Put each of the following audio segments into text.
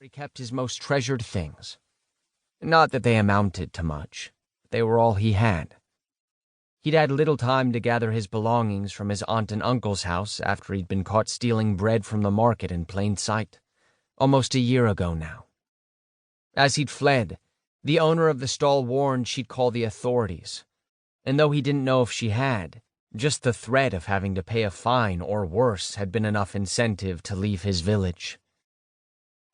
he kept his most treasured things. Not that they amounted to much, but they were all he had. He'd had little time to gather his belongings from his aunt and uncle's house after he'd been caught stealing bread from the market in plain sight, almost a year ago now. As he'd fled, the owner of the stall warned she'd call the authorities, and though he didn't know if she had, just the threat of having to pay a fine or worse had been enough incentive to leave his village.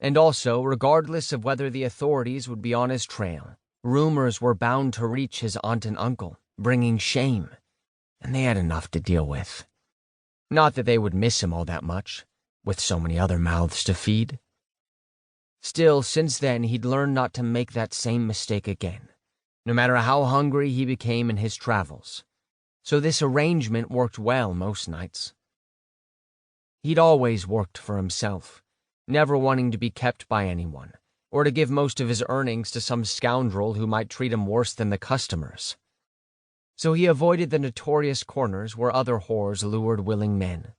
And also, regardless of whether the authorities would be on his trail, rumors were bound to reach his aunt and uncle, bringing shame, and they had enough to deal with. Not that they would miss him all that much, with so many other mouths to feed. Still, since then, he'd learned not to make that same mistake again, no matter how hungry he became in his travels. So this arrangement worked well most nights. He'd always worked for himself, never wanting to be kept by anyone, or to give most of his earnings to some scoundrel who might treat him worse than the customers. So he avoided the notorious corners where other whores lured willing men.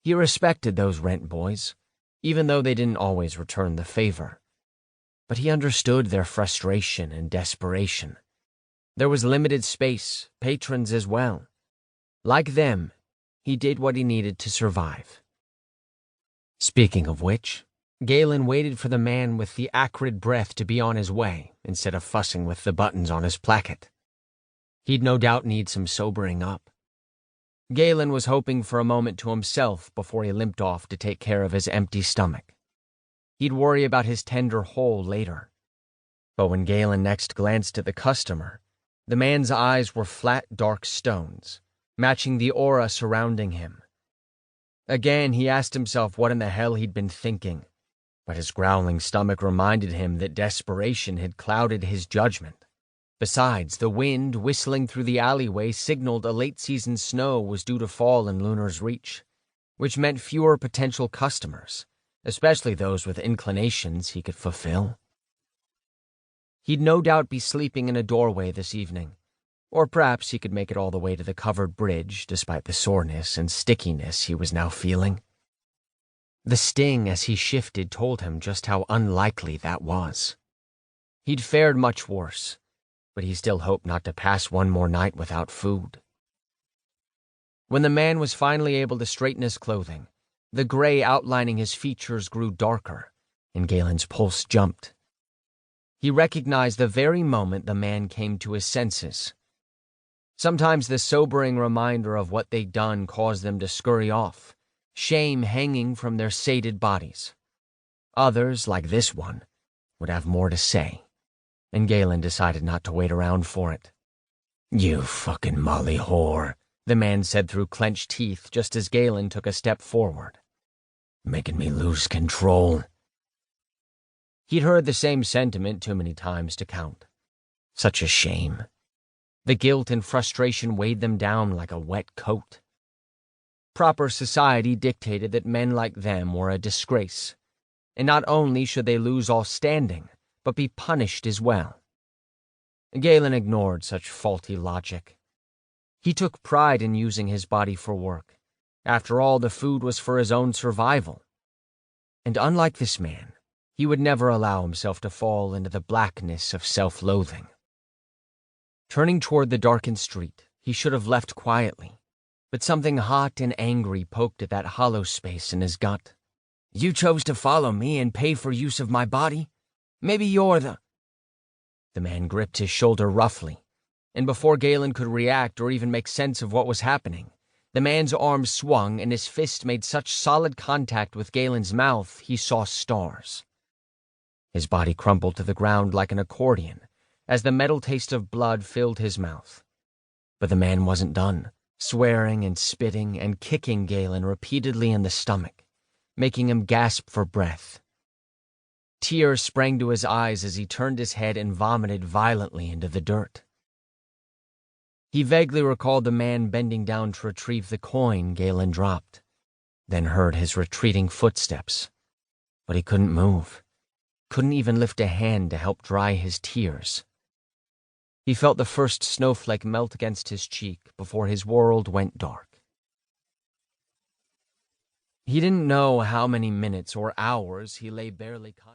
He respected those rent boys, even though they didn't always return the favor. But he understood their frustration and desperation. There was limited space, patrons as well. Like them, he did what he needed to survive. Speaking of which, Galen waited for the man with the acrid breath to be on his way instead of fussing with the buttons on his placket. He'd no doubt need some sobering up. Galen was hoping for a moment to himself before he limped off to take care of his empty stomach. He'd worry about his tender hole later. But when Galen next glanced at the customer, the man's eyes were flat, dark stones, matching the aura surrounding him. Again, he asked himself what in the hell he'd been thinking, but his growling stomach reminded him that desperation had clouded his judgment. Besides, the wind whistling through the alleyway signaled a late-season snow was due to fall in Lunar's reach, which meant fewer potential customers, especially those with inclinations he could fulfill. He'd no doubt be sleeping in a doorway this evening, or perhaps he could make it all the way to the covered bridge despite the soreness and stickiness he was now feeling. The sting as he shifted told him just how unlikely that was. He'd fared much worse, but he still hoped not to pass one more night without food. When the man was finally able to straighten his clothing, the gray outlining his features grew darker, and Galen's pulse jumped. He recognized the very moment the man came to his senses. Sometimes the sobering reminder of what they'd done caused them to scurry off, shame hanging from their sated bodies. Others, like this one, would have more to say, and Galen decided not to wait around for it. "You fucking molly whore," the man said through clenched teeth just as Galen took a step forward. "Making me lose control." He'd heard the same sentiment too many times to count. Such a shame. The guilt and frustration weighed them down like a wet coat. Proper society dictated that men like them were a disgrace, and not only should they lose all standing, but be punished as well. Galen ignored such faulty logic. He took pride in using his body for work. After all, the food was for his own survival. And unlike this man, he would never allow himself to fall into the blackness of self-loathing. Turning toward the darkened street, he should have left quietly, but something hot and angry poked at that hollow space in his gut. "You chose to follow me and pay for use of my body? Maybe you're the—" The man gripped his shoulder roughly, and before Galen could react or even make sense of what was happening, the man's arm swung and his fist made such solid contact with Galen's mouth he saw stars. His body crumpled to the ground like an accordion as the metal taste of blood filled his mouth. But the man wasn't done, swearing and spitting and kicking Galen repeatedly in the stomach, making him gasp for breath. Tears sprang to his eyes as he turned his head and vomited violently into the dirt. He vaguely recalled the man bending down to retrieve the coin Galen dropped, then heard his retreating footsteps. But he couldn't move, couldn't even lift a hand to help dry his tears. He felt the first snowflake melt against his cheek before his world went dark. He didn't know how many minutes or hours he lay barely conscious.